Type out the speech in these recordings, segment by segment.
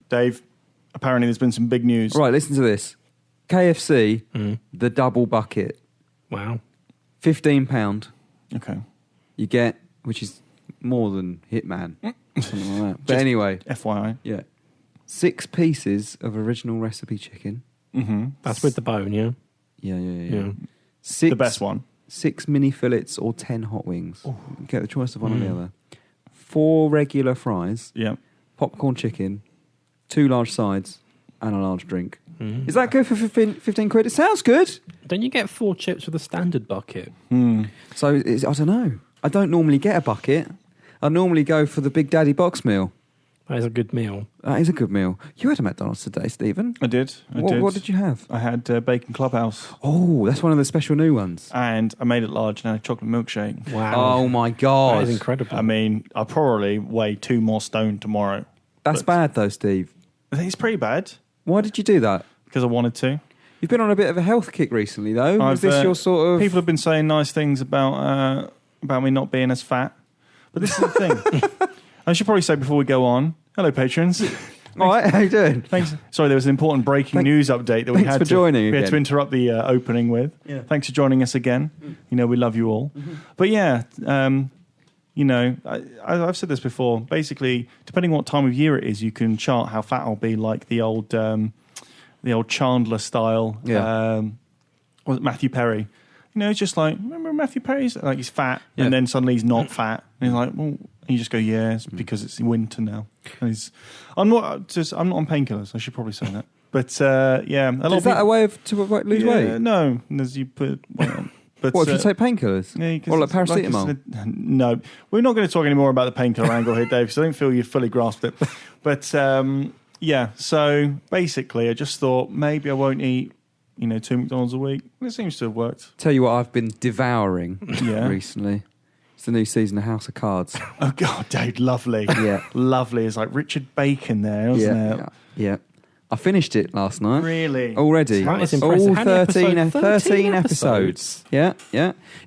Dave, apparently there's been some big news. Right, listen to this. KFC, the double bucket. Wow. £15. Okay. You get, which is more than Hitman. Something like that. But anyway. FYI. Yeah. 6 pieces of original recipe chicken. Mm-hmm. That's with the bone, yeah? Yeah. The best one. 6 mini fillets or 10 hot wings. You get the choice of one or the other. 4 regular fries. Yeah. Popcorn chicken. 2 large sides. And a large drink. Is that good for 15 quid? It sounds good. Don't you get 4 chips with a standard bucket? So, I don't know. I don't normally get a bucket. I normally go for the Big Daddy box meal. That is a good meal. That is a good meal. You had a McDonald's today, Stephen. I did. What did you have? I had Bacon Clubhouse. Oh, that's one of the special new ones. And I made it large and had a chocolate milkshake. Wow. Oh, my God. That is incredible. I mean, I'll probably weigh 2 more stone tomorrow. That's bad, though, Steve. I think it's pretty bad. Why did you do that? Because I wanted to. You've been on a bit of a health kick recently, though. Is this your sort of... People have been saying nice things about me not being as fat. But this is the thing. I should probably say before we go on, hello, patrons. All right, how you doing? Thanks. Sorry, there was an important breaking news update that we had to interrupt the opening with. Yeah. Thanks for joining us again. You know, we love you all. But yeah, you know, I've said this before. Basically, depending on what time of year it is, you can chart how fat I'll be, like the old Chandler style. Yeah. Was it Matthew Perry? You know, it's just like, remember Matthew Perry's like he's fat, and then suddenly he's not fat, and he's like, well, and you just go, yeah, it's because it's winter now. And I'm not on painkillers. I should probably say that. But yeah, is that a way to lose weight? No, as you put weight on. But, what if you take painkillers? Yeah, or like paracetamol? No, we're not going to talk anymore about the painkiller angle here, Dave, because I don't feel you fully grasped it. But yeah, so basically, I just thought maybe I won't eat 2 McDonald's a week. It seems to have worked. Tell you what I've been devouring recently. It's the new season of House of Cards. Oh, God, Dave, lovely. Yeah. Lovely. It's like Richard Bacon there, wasn't it? Yeah. I finished it last night. Really? Already. That is impressive. All 13 episodes. Yeah.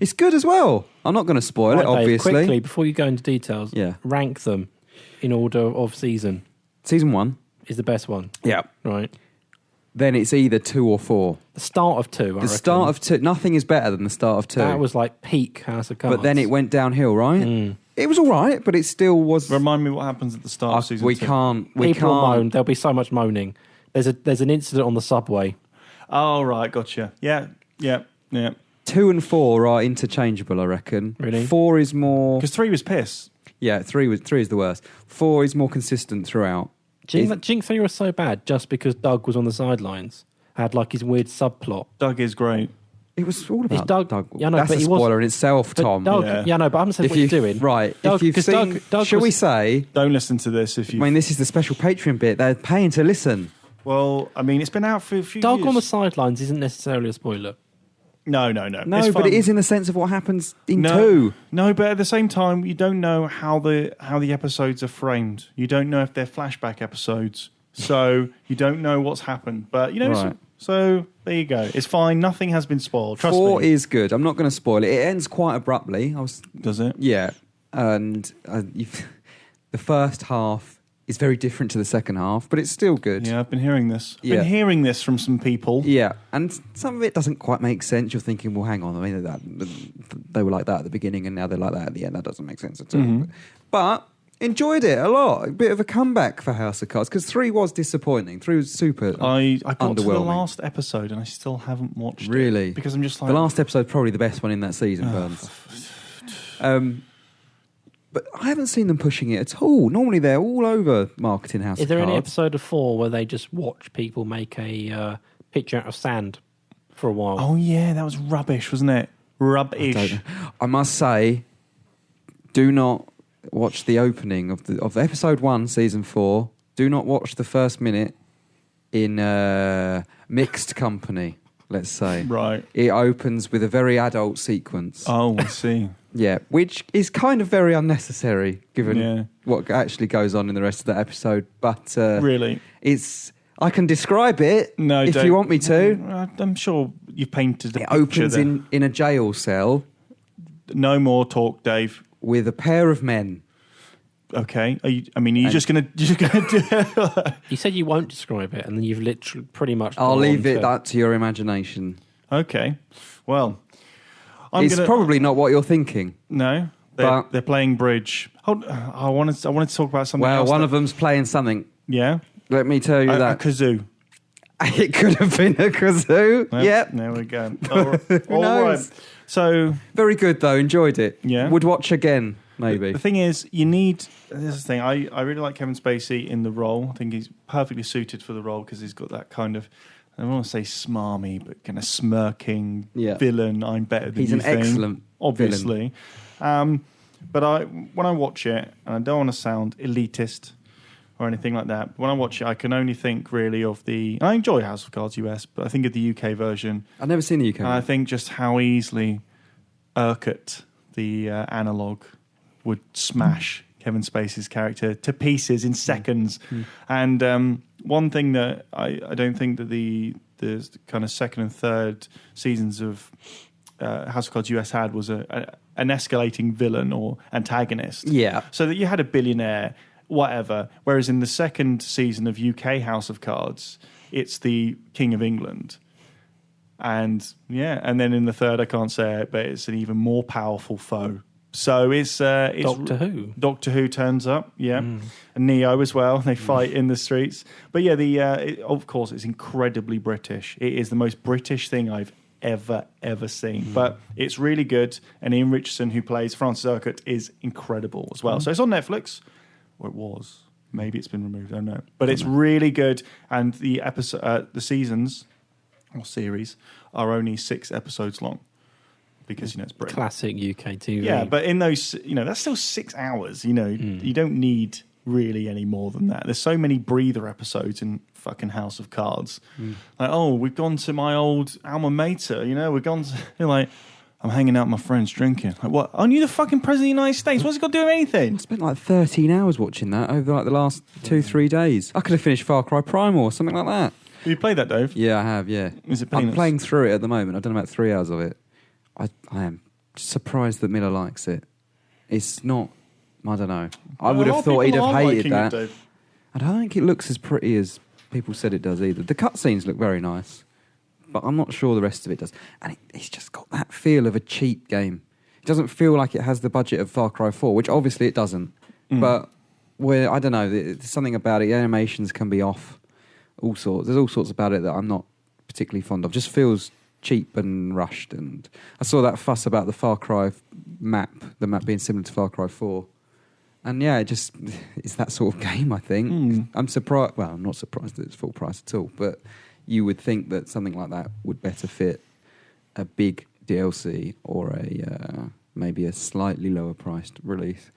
It's good as well. I'm not going to spoil it, obviously. Dave, quickly, before you go into details, rank them in order of season. Season 1 is the best one. Yeah. Right. Then it's either 2 or 4. The start of 2, I reckon. The start of 2. Nothing is better than the start of 2. That was like peak House of Cards. But then it went downhill, right? It was all right, but it still was... Remind me what happens at the start of season 2. We can't... People moan. There'll be so much moaning. There's an incident on the subway. Oh, right. Gotcha. Yeah. 2 and 4 are interchangeable, I reckon. Really? 4 is more... Because 3 was piss. Yeah, 3 is the worst. 4 is more consistent throughout. Do you think 3 was so bad just because Doug was on the sidelines? Had like his weird subplot. Doug is great. It was all about Doug. Yeah, no, that's a spoiler in itself, Tom. Doug, no, but I'm saying what he's doing. Right. Doug, if you've seen... Shall we say... Don't listen to this if you... I mean, this is the special Patreon bit. They're paying to listen. Well, I mean, it's been out for a few Doug years. on the sidelines isn't necessarily a spoiler. No. No, but it is in the sense of what happens in 2. No, but at the same time, you don't know how the episodes are framed. You don't know if they're flashback episodes. So you don't know what's happened. But, right. So there you go. It's fine. Nothing has been spoiled. Trust me. 4 is good. I'm not going to spoil it. It ends quite abruptly. Does it? Yeah. And the first half is very different to the second half, but it's still good. Yeah, I've been hearing this. Been hearing this from some people. Yeah, and some of it doesn't quite make sense. You're thinking, well, hang on. I mean, they were like that at the beginning, and now they're like that at the end. That doesn't make sense at all. Mm-hmm. But enjoyed it a lot. A bit of a comeback for House of Cards, because 3 was disappointing. 3 was super I got to the underwhelming. last episode, and I still haven't watched it. Really? Because I'm just like... The last episode probably the best one in that season, Burns. But I haven't seen them pushing it at all. Normally they're all over marketing House of Cards. Is there any episode of 4 where they just watch people make a picture out of sand for a while? Oh, yeah, that was rubbish, wasn't it? Rubbish. I must say, do not watch the opening of episode 1, season 4. Do not watch the first minute in mixed company, let's say. Right. It opens with a very adult sequence. Oh, I see. Yeah, which is kind of very unnecessary given what actually goes on in the rest of that episode. But really, I can describe it if you want me to. I'm sure you've painted a picture. It opens in a jail cell. No more talk, Dave. With a pair of men Okay. Are you just gonna do it? You said you won't describe it, and then you've literally pretty much. I'll leave it up to your imagination. Okay. Well, it's probably not what you're thinking. No, they're playing bridge. I wanted to talk about something. Well, else one of them's playing something. Yeah. Let me tell you that a kazoo. It could have been a kazoo. Yep. There we go. All right. So very good though. Enjoyed it. Yeah. Would watch again. Maybe. The thing is, this is the thing. I really like Kevin Spacey in the role. I think he's perfectly suited for the role because he's got that kind of, I don't want to say smarmy, but kind of smirking villain. I'm better than you think. He's an excellent obviously. Villain. But when I watch it, and I don't want to sound elitist or anything like that, but when I watch it, I can only think really of I enjoy House of Cards US, but I think of the UK version. I've never seen the UK And I think just how easily Urquhart, the analog, would smash Kevin Spacey's character to pieces in seconds. And one thing that I don't think that the kind of second and third seasons of House of Cards US had was an escalating villain or antagonist. Yeah. So that you had a billionaire, whatever. Whereas in the second season of UK House of Cards, it's the King of England. And then in the third, I can't say it, but it's an even more powerful foe. So it's Doctor Who. Doctor Who turns up, and Neo as well. They fight in the streets. But of course, it's incredibly British. It is the most British thing I've ever seen. But it's really good. And Ian Richardson, who plays Francis Urquhart, is incredible as well. So it's on Netflix, or it was. Maybe it's been removed. I don't know. But it's really good. And the the seasons or series are only 6 episodes long. Because it's Britain. Classic UK TV. Yeah, but in those, that's still 6 hours. You don't need really any more than that. There's so many breather episodes in fucking House of Cards. Like, we've gone to my old alma mater. We've gone to I'm hanging out with my friends drinking. Like, what? Aren't you the fucking president of the United States? What's it got to do with anything? I spent like 13 hours watching that over the last 2-3 days. I could have finished Far Cry Primal or something like that. Have you played that, Dave? Yeah, I have. Yeah. Is it I'm playing through it at the moment. I've done about 3 hours of it. I am surprised that Miller likes it. It's not. I don't know. I would have thought he'd have hated that. I don't think it looks as pretty as people said it does either. The cutscenes look very nice, but I'm not sure the rest of it does. And it's just got that feel of a cheap game. It doesn't feel like it has the budget of Far Cry 4, which obviously it doesn't. But I don't know. There's something about it. The animations can be off. All sorts. There's all sorts about it that I'm not particularly fond of. Just feels cheap and rushed. And I saw that fuss about the Far Cry map, the map being similar to Far Cry 4. And it's that sort of game, I think. I'm surprised. Well, I'm not surprised that it's full price at all, but you would think that something like that would better fit a big DLC or maybe a slightly lower priced release.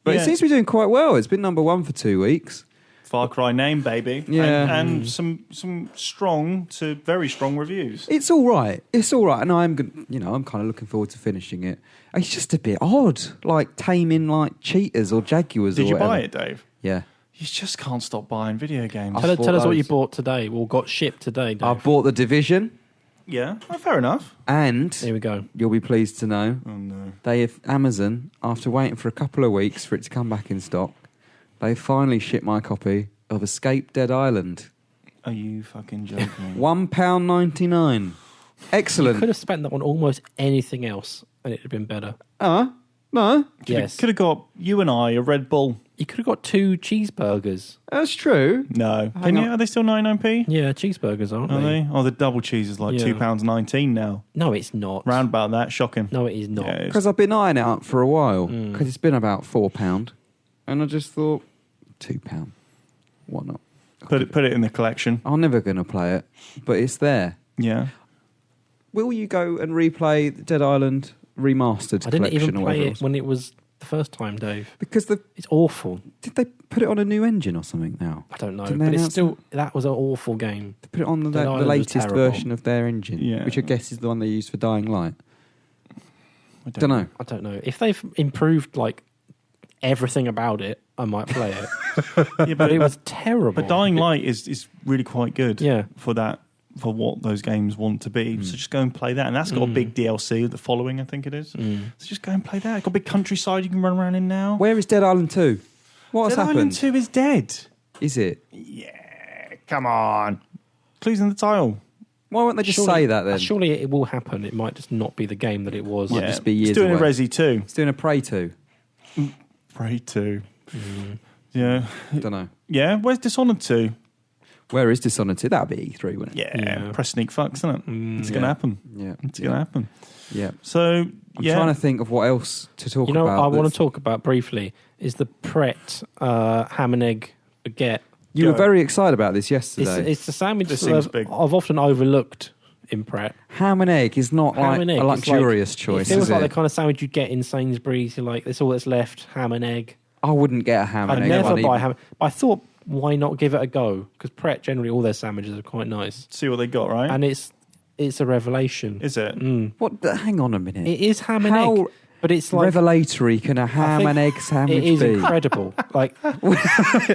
But it seems to be doing quite well. It's been number 1 for 2 weeks. Far Cry name, baby. Yeah. And some strong to very strong reviews. It's all right. And I'm kind of looking forward to finishing it. It's just a bit odd, like taming like cheetahs or jaguars. Did or you whatever. buy it, Dave? Yeah. You just can't stop buying video games. Tell us what you bought today. Well, got shipped today, Dave. I bought The Division. Yeah, fair enough. And here we go. You'll be pleased to know. Oh no. Amazon, after waiting for a couple of weeks for it to come back in stock, they finally shipped my copy of Escape Dead Island. Are you fucking joking? £1.99. Excellent. You could have spent that on almost anything else and it would have been better. No. Yes. Could have got you and I a Red Bull. You could have got 2 cheeseburgers. That's true. No. Are they still 99p? Yeah, cheeseburgers, aren't Are they? Oh, the double cheese is like £2.19 now. No, it's not. Round about that. Shocking. No, it is not. Because I've been eyeing it up for a while. Because it's been about £4. And I just thought, £2. What not? Put it in the collection. I'm never going to play it, but it's there. Yeah. Will you go and replay the Dead Island remastered collection? I didn't even play it else? when it was the first time, Dave. Because it's awful. Did they put it on a new engine or something now? I don't know, but it's still that was an awful game. They put it on the latest version of their engine, which I guess is the one they used for Dying Light. I don't know. I don't know if they've improved like everything about it. I might play it. But it was terrible. But Dying Light is really quite good. Yeah. For what those games want to be. So just go and play that. And that's got a big DLC, the following, I think it is. So just go and play that. It's got a big countryside you can run around in now. Where is Dead Island 2? What's Dead happened? Island 2 is dead. Is it? Yeah, come on. Clues in the title. Why won't they just say that then? Surely it will happen. It might just not be the game that it was. Might just be years It's doing away. a Resi 2. It's doing a Prey 2. Prey 2. Yeah. Don't know. Yeah, where's Dishonored 2? Where is Dishonored 2? That'll be E3, wouldn't it? Yeah, press sneak fucks, isn't it? It's going to happen. Yeah. It's going to happen. Yeah. So, I'm trying to think of what else to talk about. You know what I want to talk about briefly is the Pret ham and egg baguette. You were very excited about this yesterday. It's the sandwich This that seems big. I've often overlooked in Pret. Ham and egg is not like a luxurious choice, It feels is like it? the kind of sandwich you'd get in Sainsbury's. You're like, that's all that's left, ham and egg. I wouldn't get a ham and I'd egg. never buy ham. But I thought, why not give it a go? Because Pret, generally, all their sandwiches are quite nice. See what they got, right? And it's a revelation. Is it? What? Hang on a minute. It is ham and egg. But it's like revelatory can a ham and egg sandwich be? It is incredible. Like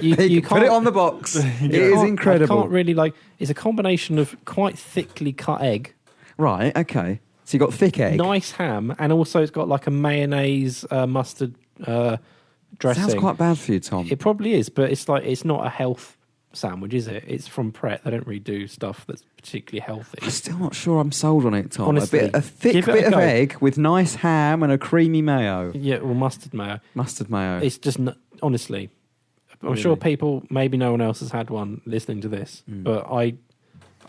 you can't put it on the box. It is incredible. I can't really like. It's a combination of quite thickly cut egg, right? Okay. So you got thick egg, nice ham, and also it's got like a mayonnaise mustard dressing. Sounds quite bad for you, Tom. It probably is, but it's like it's not a health sandwich, is it? It's from Pret. They don't really do stuff that's particularly healthy. I'm still not sure I'm sold on it, Tom. Honestly, a thick bit of egg with nice ham and a creamy mayo. Yeah, or mustard mayo. Mustard mayo. It's just honestly. I'm sure people, maybe no one else has had one listening to this, but I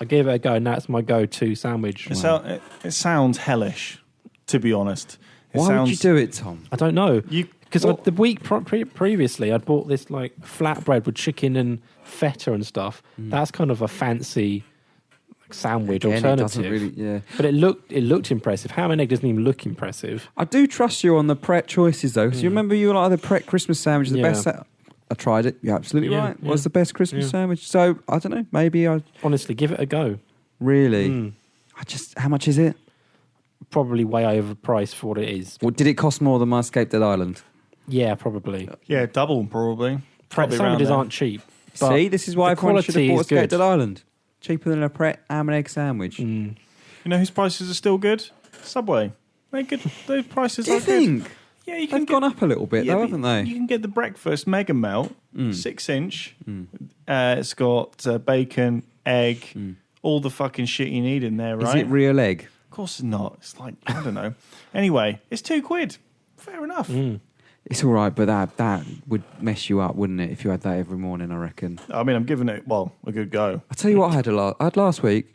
gave it a go, and that's my go-to sandwich. It sounds hellish, to be honest. Why would you do it, Tom? I don't know. Because the week previously, I'd bought this like flatbread with chicken and feta and stuff. That's kind of a fancy sandwich alternative. But it looked impressive. Ham and egg doesn't even look impressive. I do trust you on the Pret choices though, because you remember you were like the Pret Christmas sandwich, the best. I tried it. You're absolutely right. It was the best Christmas sandwich. So I don't know. Maybe I honestly give it a go. Really? How much is it? Probably way overpriced for what it is. Well, did it cost more than my Escape Dead Island? Yeah, probably. Yeah, double probably. Pret sandwiches aren't cheap. See, this is why everyone should have bought Escape good. Dead Island. Cheaper than a Pret ham and egg sandwich. You know whose prices are still good? Subway. They're good. Those prices Do you are think? good. Yeah, you can They've gone up a little bit though, haven't they? You can get the breakfast mega melt, 6-inch. It's got bacon, egg, all the fucking shit you need in there, right? Is it real egg? Of course it's not. It's like, I don't know. Anyway, it's £2. Fair enough. It's all right, but that would mess you up, wouldn't it, if you had that every morning, I reckon. I mean, I'm giving it, a good go. I'll tell you what I had last week.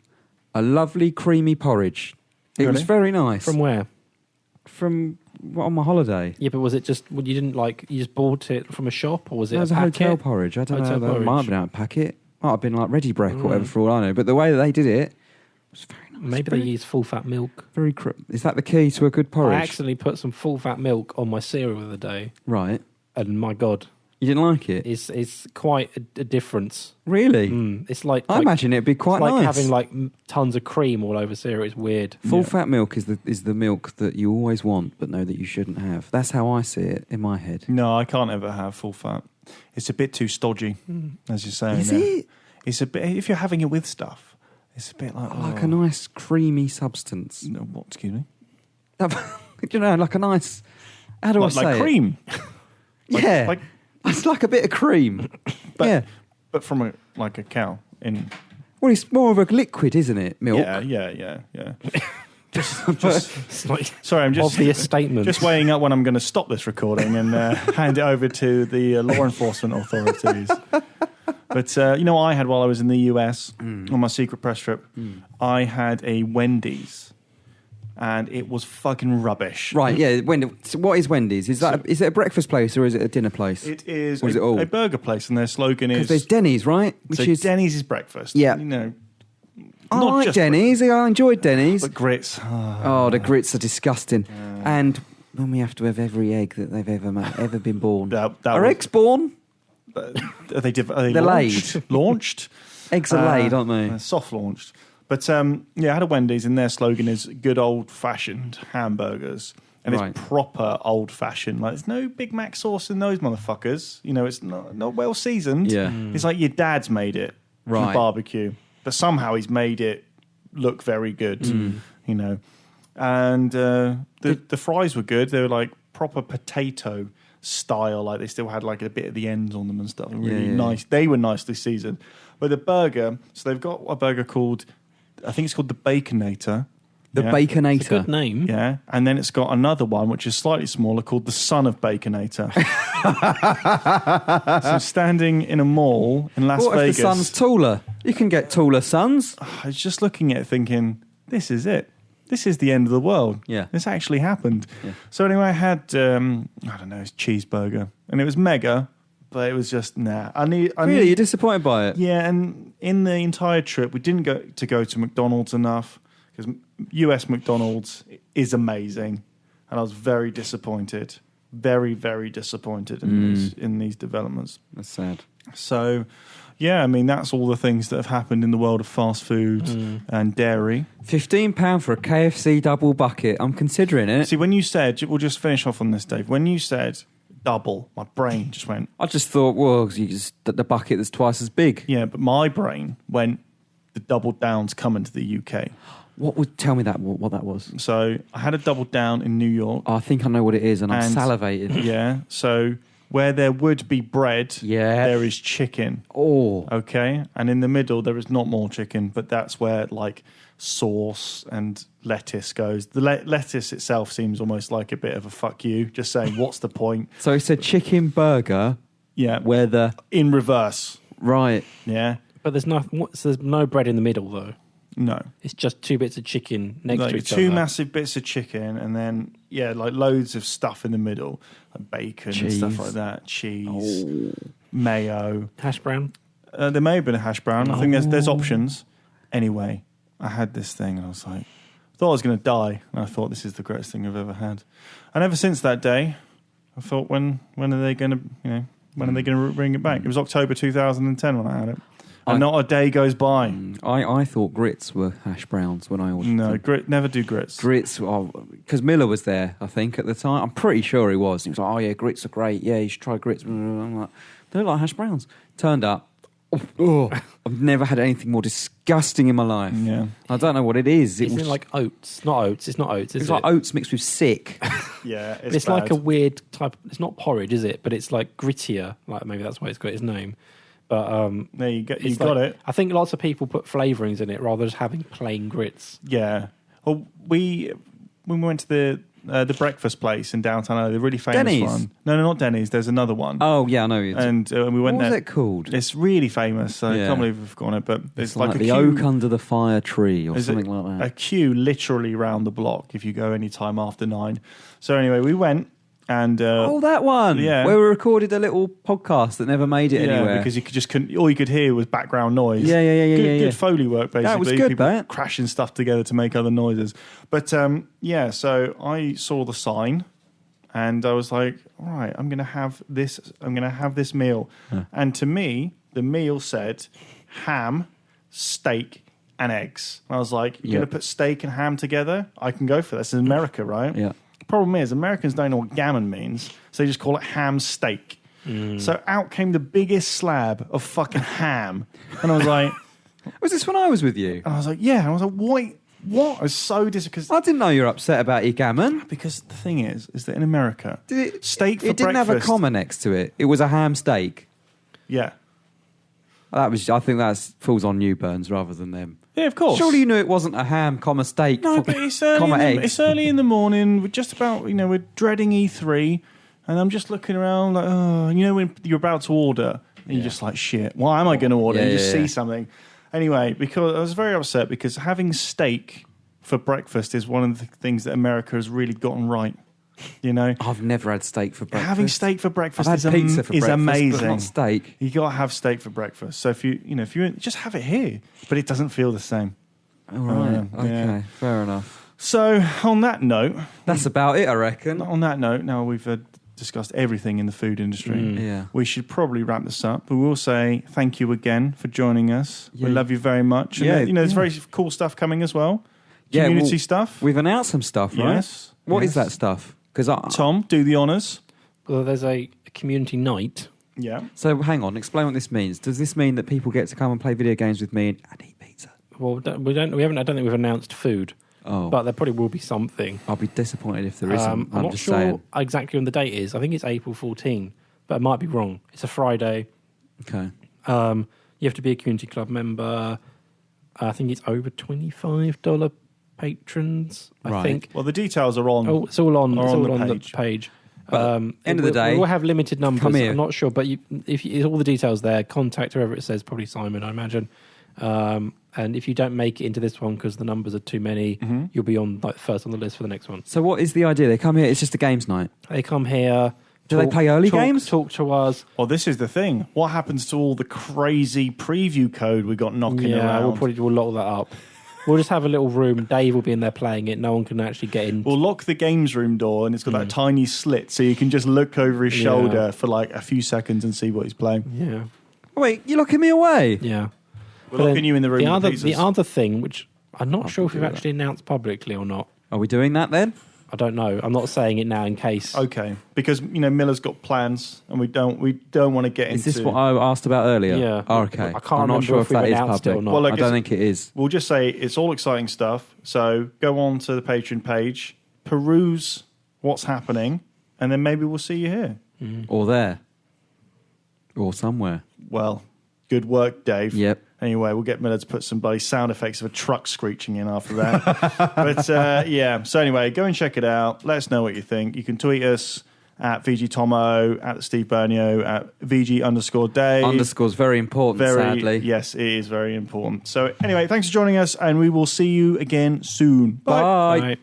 A lovely creamy porridge. It was very nice. From where? From on my holiday. Yeah, but was it just, you just bought it from a shop, or was it a hotel porridge? I don't know. It might have been out of packet. Might have been like Ready Break or whatever for all I know. But the way that they did it was very nice. Maybe they use full fat milk. Is that the key to a good porridge? I accidentally put some full fat milk on my cereal the other day. Right. And my God. You didn't like it? It's quite a difference. Really? It's like I imagine it'd be quite nice. nice. Having like tons of cream all over cereal. It's weird. Full fat milk is the milk that you always want, but know that you shouldn't have. That's how I see it in my head. No, I can't ever have full fat. It's a bit too stodgy, as you're saying. Is it? It's a bit. If you're having it with stuff, it's a bit like a nice creamy substance. No, what? Excuse me. You know, like a nice. How do I say like it? cream? Yeah, it's like a bit of cream. But from a cow in. Well, it's more of a liquid, isn't it? Milk. Yeah. Just sorry, I'm just obvious statement. Just weighing up when I'm going to stop this recording and hand it over to the law enforcement authorities. But you know what I had while I was in the US on my secret press trip? I had a Wendy's, and it was fucking rubbish. Right, yeah. So what is Wendy's? Is it a breakfast place or is it a dinner place? It is, a burger place, and their slogan is... Because there's Denny's, right? Denny's is breakfast. Yeah. You know, I like Denny's. I enjoyed Denny's. But grits. Oh, the grits are disgusting. And when we have to have every egg that they've ever been born. Are eggs born? Are they They're laid. Launched? Eggs are laid, aren't they? Soft launched. But I had a Wendy's, and their slogan is good old-fashioned hamburgers. And it's proper old-fashioned. Like, there's no Big Mac sauce in those motherfuckers. You know, it's not well-seasoned. Yeah. It's like your dad's made it from barbecue. But somehow he's made it look very good, you know. And the fries were good. They were like proper potato style. Like they still had like a bit of the ends on them and stuff. And really nice. They were nicely seasoned. But the burger, so they've got a burger called, I think it's called the Baconator. The Baconator. It's a good name. Yeah. And then it's got another one, which is slightly smaller, called the Son of Baconator. So standing in a mall in Las Vegas. What if the son's taller? You can get taller sons. I was just looking at it thinking, this is it. This is the end of the world. Yeah. This actually happened. Yeah. So anyway, I had, I don't know, it's cheeseburger. And it was mega, but it was just, nah. Really? You're disappointed by it? Yeah, and in the entire trip, we didn't go to McDonald's enough, because US McDonald's is amazing. And I was very disappointed. Very, very disappointed in these developments. That's sad. So, yeah, I mean, that's all the things that have happened in the world of fast food and dairy. £15 for a KFC double bucket. I'm considering it. See, when you said, we'll just finish off on this, Dave. When you said double, my brain just went... I just thought, well, the bucket that's twice as big. Yeah, but my brain went, the double down's coming to the UK. What would tell me what that was? So I had a double down in New York. Oh, I think I know what it is, and I'm salivating. Yeah, so where there would be bread, there is chicken. Oh. Okay, and in the middle there is not more chicken, but that's where like sauce and lettuce goes. The lettuce itself seems almost like a bit of a fuck you, just saying what's the point? So it's a chicken burger. Yeah. Where the... In reverse. Right. Yeah. But there's no bread in the middle, though. No. It's just two bits of chicken next to each other. Two massive bits of chicken and then, like loads of stuff in the middle. Like bacon and stuff like that. Cheese. Mayo. Hash brown? There may have been a hash brown. I think there's options. Anyway, I had this thing and I was like, I thought I was going to die. And I thought, this is the greatest thing I've ever had. And ever since that day, I thought, when are they going to, when are they going to bring it back? It was October 2010 when I had it. And not a day goes by. I thought grits were hash browns when I ordered them. Never do grits. Grits, because Miller was there, I think, at the time. I'm pretty sure he was. He was like, oh, yeah, grits are great. Yeah, you should try grits. I'm like, they look like hash browns. Turned up. I've never had anything more disgusting in my life. Yeah. I don't know what it is. It's like oats. Not oats. It's not oats, is it? It's like oats mixed with sick. Yeah, it's bad. like a weird type. It's not porridge, is it? But it's like grittier. Like maybe that's why it's got its name. But there you go. You got it. I think lots of people put flavourings in it rather than just having plain grits. Yeah. Well, when we went to the breakfast place in downtown, the really famous Denny's? one. No, not Denny's. There's another one. Oh yeah, I know. And we went what there. Was it called? It's really famous. So I can't believe we've forgotten it. But it's like a the queue, oak under the fire tree or something like that. A queue literally round the block if you go any time after 9. So anyway, we went. And that one, yeah, where we recorded a little podcast that never made it anywhere because you couldn't. All you could hear was background noise. Yeah. Good Foley work, basically. That was good. People crashing stuff together to make other noises. But so I saw the sign, and I was like, all right, I'm going to have this. I'm going to have this meal. Huh. And to me, the meal said ham, steak, and eggs. And I was like, you're going to put steak and ham together? I can go for this. In America, right? Yeah. Problem is, Americans don't know what gammon means, so they just call it ham steak. So out came the biggest slab of fucking ham, and I was like, "Was this when I was with you?" And I was like, "Yeah." And I was like, "What?" I was so disappointed. I didn't know you were upset about your gammon. Because the thing is that in America, steak for breakfast. It didn't have a comma next to it. It was a ham steak. Yeah. I think that falls on you, Burns, rather than them. Yeah, of course. Surely you knew it wasn't a ham, comma steak, no, but it's early it's early in the morning. We're just about, we're dreading E3, and I'm just looking around like, when you're about to order, and you're just like, shit, why am I going to order? And you just see something. Anyway, because I was very upset because having steak for breakfast is one of the things that America has really gotten right. I've never had steak for breakfast. Having steak for breakfast is amazing. But not steak. You got to have steak for breakfast. So if you just have it here, but it doesn't feel the same. All right. Okay. Fair enough. So on that note, that's about it, I reckon. On that note, now we've discussed everything in the food industry. We should probably wrap this up. But we'll say thank you again for joining us. We love you very much. And there's very cool stuff coming as well. Community stuff. We've announced some stuff, right? Yes. What is that stuff? Tom, do the honours. Well, there's a community night. Yeah. So hang on, explain what this means. Does this mean that people get to come and play video games with me and eat pizza? Well, I don't think we've announced food. but there probably will be something. I'll be disappointed if there isn't. I'm not sure exactly when the date is. I think it's April 14, but I might be wrong. It's a Friday. Okay. You have to be a community club member. I think it's over $25 patrons. I think. Well, the details are on. Oh, it's all on the page. End of the day, we'll have limited numbers. Come here. I'm not sure, but if all the details there, contact whoever it says. Probably Simon, I imagine. And if you don't make it into this one because the numbers are too many, you'll be on first on the list for the next one. So what is the idea? They come here. It's just a games night. They come here. Do they play early games? Talk to us. Well, this is the thing. What happens to all the crazy preview code we got knocking around? We'll lock that up. We'll just have a little room. Dave will be in there playing it. No one can actually get in. We'll lock the games room door, and it's got that tiny slit, so you can just look over his shoulder for like a few seconds and see what he's playing. Yeah. Wait, you're locking me away? Yeah. We're locking you in the room. The other thing, which I'm not sure if we've actually announced publicly or not. Are we doing that then? I don't know. I'm not saying it now in case. Okay, because Miller's got plans, and we don't want to get into. Is this what I asked about earlier? Yeah. Oh, okay. I can't I'm not sure if that is public. Or not. Well, I don't think it is. We'll just say it's all exciting stuff. So go on to the Patreon page, peruse what's happening, and then maybe we'll see you here or there, or somewhere. Well, good work, Dave. Yep. Anyway, we'll get Miller to put some bloody sound effects of a truck screeching in after that. But yeah, so anyway, go and check it out. Let us know what you think. You can tweet us at VGTomo, at Steve Bernio, at VG_Dave. Underscore's very important, sadly. Yes, it is very important. So anyway, thanks for joining us, and we will see you again soon. Bye. Bye.